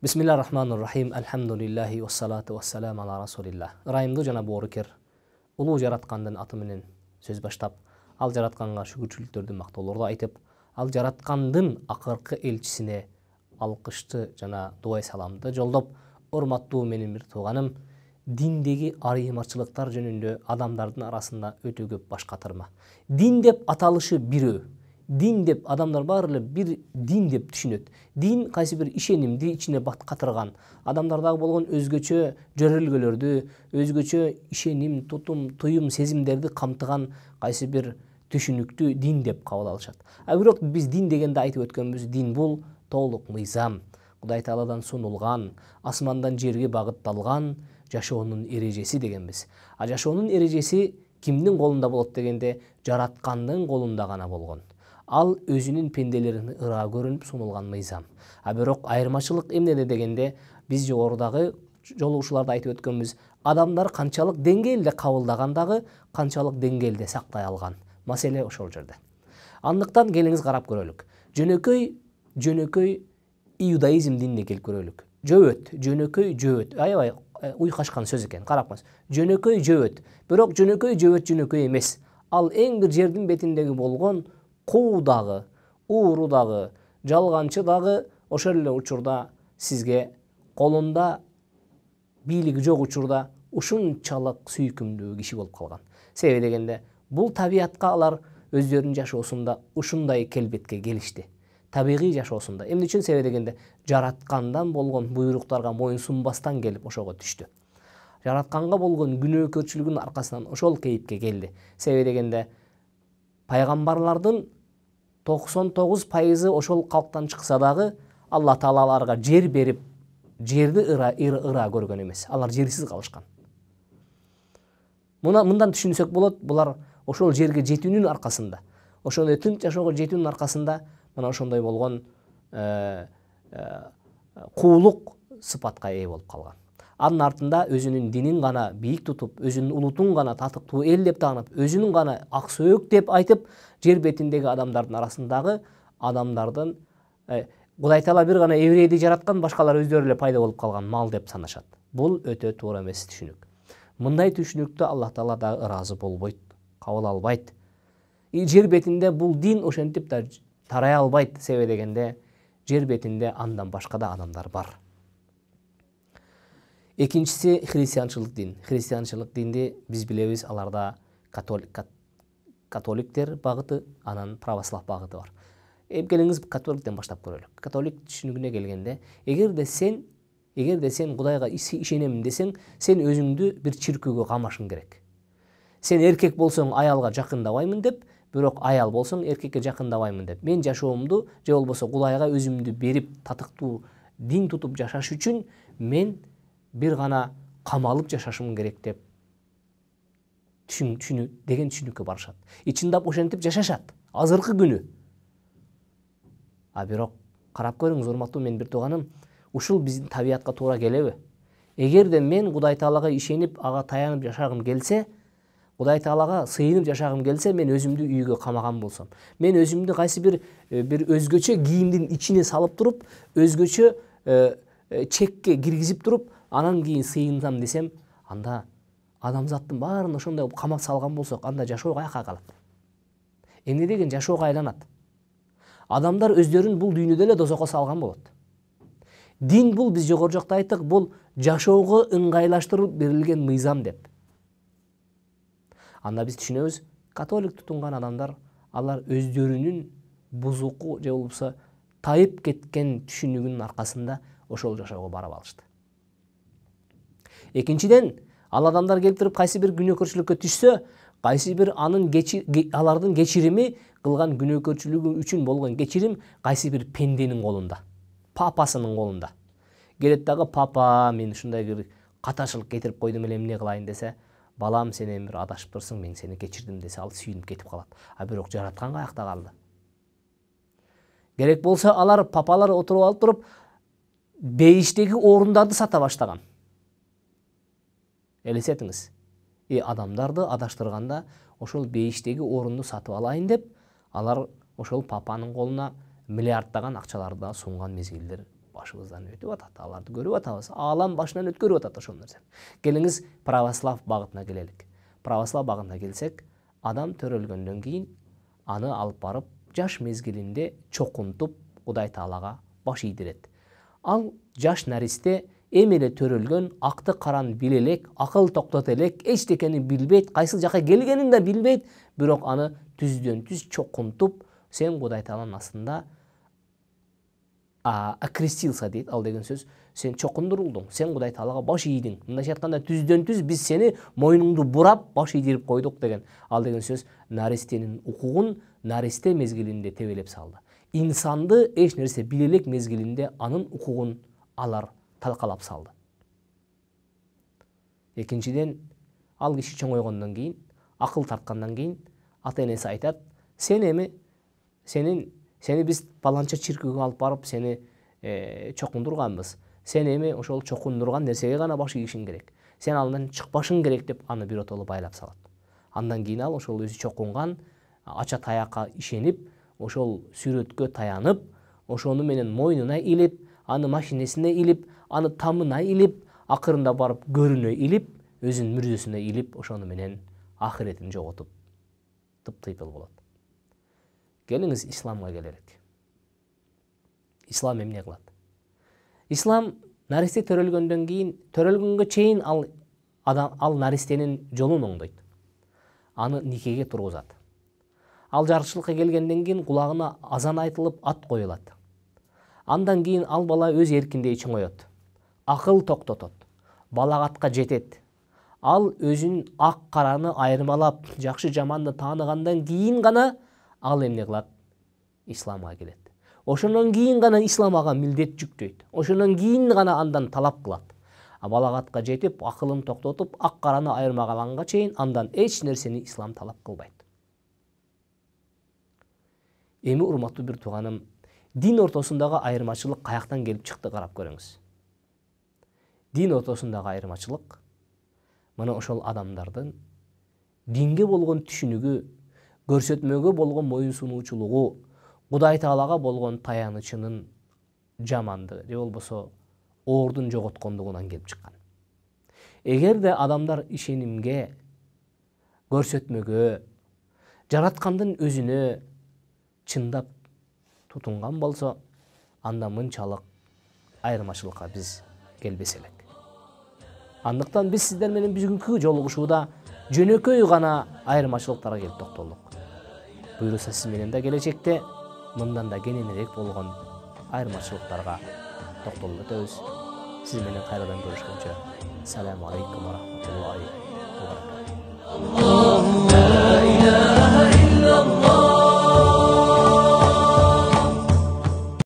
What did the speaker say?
Бисмиллахир-рахманир-рахим. Алхамдулиллахи вассалату вассалам ала расулилlah. Ырайымдуу жана боорукер, улуу жараткандын аты менен сөз баштап, ал жаратканга шүгүрчүлүктөрдү мактоолорду айтып, ал жараткандын акыркы элчисине алкышты жана дуай саламды жолдоп, урматтуу менин бир тууганым, диндеги арыймарчылыктар жөнүндө адамдардын арасында өтө көп баш катырма. Дин деп аталышы бирөө. Дин деп адамдар баары эле бир дин деп түшүнөт. Дин кайсы бир ишенимди ичине бат катырган, адамдардагы болгон өзгөчө жөрөлгөлөрдү, өзгөчө ишеним, тутум, туюм, сезимдерди камтыган кайсы бир түшүнүктү дин деп кабыл алышат. Бирок биз дин дегенде айтып өткөнбүз, дин бул толук мыйзам, Кудай Тааладан сунулган, асмандан жерге багытталган жашоонун эрежеси дегенбиз. Жашоонун эрежеси кимдин колунда болот дегенде, жараткандын колунда гана болгон. Ал өзүнүн пенделерине ыраа көрүнүп сунулган мыйзам. Бирок айырмачылык эмнеде дегенде, биз жогорудагы жолугушууларда айтып өткөнбүз, адамдар канчалык деңгээлде кабылдагандагы, канчалык деңгээлде сактай алган. Маселе ошол жерде. Андыктан келиңиз карап көрөлүк. Жөнөкөй иудаизм динине келип көрөлүк. Жөнөкөй. Аябай уйкашкан сөз экен, карап коңуз. Жөнөкөй. Бирок жөнөкөй эмес. Ал эң бир жердин бетиндеги болгон куу дагы, ууру дагы, жалганчы дагы ошол эле учурда сизге колунда бийлиги жок учурда ушунчалык сүйкүмдүү киши болуп калган. Себеби дегенде, бул табиятка алар өздөрүнүн жашоосунда ушундай келбетке келишти. Табигый жашоосунда. Эмне үчүн себеби дегенде, жараткандан болгон буйруктарга моюн сунбастан келип ошого түштү. Жаратканга болгон күнөөкөрчүлүгүнүн аркасынан ошол кейипке келди. Себеби дегенде, пайгамбарлардын 99% ошол калктан чыкса дагы, Алла Таала аларга жер берип, жерди ыраа көргөн эмес. Алар жерсиз калышкан. Мындан түшүнсөк болот, булар ошол жерге жетүүнүн аркасында, ошондой тынч жашоого жетүүнүн аркасында мына ошондой болгон куулук сыпатка ээ болуп калган. Анын артында өзүнүн динин гана бийик тутуп, өзүнүн улутун гана татыктуу эл деп таанып, өзүнүн гана ак сөөк деп айтып, жер бетиндеги адамдардын арасындагы адамдардын Кудай Таала бир гана еврейди жараткан, башкалар өздөрү эле пайда болуп калган мал деп санашат. Бул өтө туура эмес түшүнүк. Мындай түшүнүктө Аллах Таала да ыраазы болбойт, кабыл албайт. Жер бетинде бул дин ошентип да тарай албайт. Себеби дегенде, жер бетинде андан башка да адамдар бар. Экинчиси христианчылык дин. Христианчылык динди биз билебиз, аларда католиктер багыты, анан православ багыты бар. Келиңиз католиктен баштап көрөлүк. Католик түшүнүгүнө келгенде, эгерде сен Кудайга ишенемин десең, сен өзүңдү бир чиркөөгө камашың керек. Сен эркек болсоң аялга жакындабаймын деп, бирок аял болсоң эркекке жакындабаймын деп. Мен жашоомду же болбосо Кудайга өзүмдү берип, татыктуу дин тутуп жашаш үчүн мен бир гана камалып жашашым керек деп деген түшүнүккө барышат. Чындап ошентип жашашат азыркы күнү. Бирок карап көрүңүз, урматтуу менин бир тууганым, ушул биздин табиятка туура келеби? Эгерде мен Кудай Таалага ишенип, ага таянып жашагым келсе, Кудай Таалага сыйынып жашагым келсе, мен өзүмдү үйгө камаган болсом, мен өзүмдү кайсы бир өзгөчө кийимдин ичине салып туруп, өзгөчө чекке киргизип туруп, анан кийин сыйынсам десем, анда адамзаттын баарын ошондой камап салган болсок, анда жашоо каяка калат? Эмне деген жашоого айланат? Адамдар өздөрүн бул дүйнөдө эле дозокко салган болот. Дин бул, биз жогору жакта айттык, бул жашоого ыңгайлаштырып берилген мыйзам деп. Анда биз түшүнөбүз, католик тутунган адамдар, алар өздөрүнүн бузуку же болбосо тайып кеткен түшүнүгүнүн аркасында ошол жашоого барып алышты. Экинчиден, ал адамдар келип туруп кайсы бир күнөөкөрчүлүккө түшсө, кайсы бир алардын кечирими, кылган күнөөкөрчүлүгү үчүн болгон кечирим кайсы бир пенденин колунда, папасынын колунда. Келет дагы, папа, мен ушундай бир каташылык кетирип койдум эле, эмне кылайын десе, балам, сен эми бир адашып турсуң, мен сени кечирдим десе, ал сүйүнүп кетип калат. Бирок жараткан каякта калды? Керек болсо, алар папалар отуруп алып туруп, бейиштеги орундарды сата баштаган. Элестетиңиз. Адамдарды адаштырганда, ошол бейиштеги орунду сатып алайын деп, алар ошол папанын колуна миллиарддаган акчаларды сунган мезгилдер башыбыздан өтүп атат, аларды көрүп атабыз. Аалам башынан өткөрүп атат ошол нерсени. Келиңиз православ багытына келелик. Православ багытына келсек, адам төрөлгөндөн кийин аны алып барып жаш мезгилинде чокунтуп Кудай Таалага баш ийдирет. Ал жаш наристе эми эле төрөлгөн, акты караны биле элек, акыл токтото элек, эчтекени билбейт, кайсыл жака келгенин да билбейт, бирок аны түздөн түз чокунтуп, сен Кудай Тааланын астында окрестился дейт. Ал деген сөз, сен чокундурулдуң, сен Кудай Таалага баш ийдиң. Мындайча айтканда, түздөн түз биз сени мойнуңду бурап баш ийдирип койдук деген. Ал деген сөз наристенин укугун наристе мезгилинде тебелеп салды. Инсанды эч нерсе биле элек мезгилинде анын укугун алар талкалап салды. Экинчиден, ал киши чоңойгондон кийин, акыл тарткандан кийин ата энеси айтат: "Сен эми сени биз паланча чиркөөгө алып барып сени чокундурганбыз. Сен эми ошол чокундурган нерсеге гана баш ийишиң керек. Сен андан чыкпашың керек" деп аны биротоло байлап салат. Андан кийин ал ошол өзү чокунган ача таякка ишенип, ошол сүрөткө таянып, ошону менен мойнуна илип, аны машинесине илип, аны тамына илип, акырында барып көрүнө илип, өзүнүн мүрзөсүнө илип, ошону менен ахиретин жоготуп тыптыйпыл болот. Келиңиз исламга келелик. Ислам эмне кылат? Ислам наристе төрөлгөндөн кийин, төрөлгөнгө чейин ал наристенин жолун оңдойт. Аны никеге тургузат. Ал жарыкчылыкка келгенден кийин кулагына азан айтылып, ат коюлат. Андан кийин ал бала өз эркиндей чоңоет. Акыл токтотот. Балагатка жетет. Ал өзүнүн ак караны айырмалап, жакшы жаманды тааныгандан кийин гана ал эмне кылат? Исламга келет. Ошондон кийин гана ислам ага милдет жүктөйт. Ошондон кийин гана андан талап кылат. Балагатка жетип, акылын токтотуп, ак караны айырмаганга чейин андан эч нерсени ислам талап кылбайт. Эми урматтуу бир тууганым, дин ортосундагы айырмачылык каяктан келип чыкты карап көрүңүз. Дин ортосундагы айырмачылык мына ошол адамдардын динге болгон түшүнүгү, көрсөтмөгө болгон моюнсунуучулугу, Кудай Таалага болгон таянычынын жаманды, же болбосо ордун жоготкондугунан келип чыккан. Эгерде адамдар ишенимге, көрсөтмөгө, жараткандын өзүнө чындап тутунган болсо, анда мынчалык айырмачылыкка биз келбес элек. Андыктан биз сиздер менен бүгүнкү жолугушууда жөнөкөй гана айырмачылыктарга келип токтолдук. Буюрса сиз менен да келечекте мындан да кененирээк болгон айырмачылыктарга токтолуп өтөбүз. Сиз менен кайрадан көрүшкөнчө, саламу алейкум ва рахматуллахи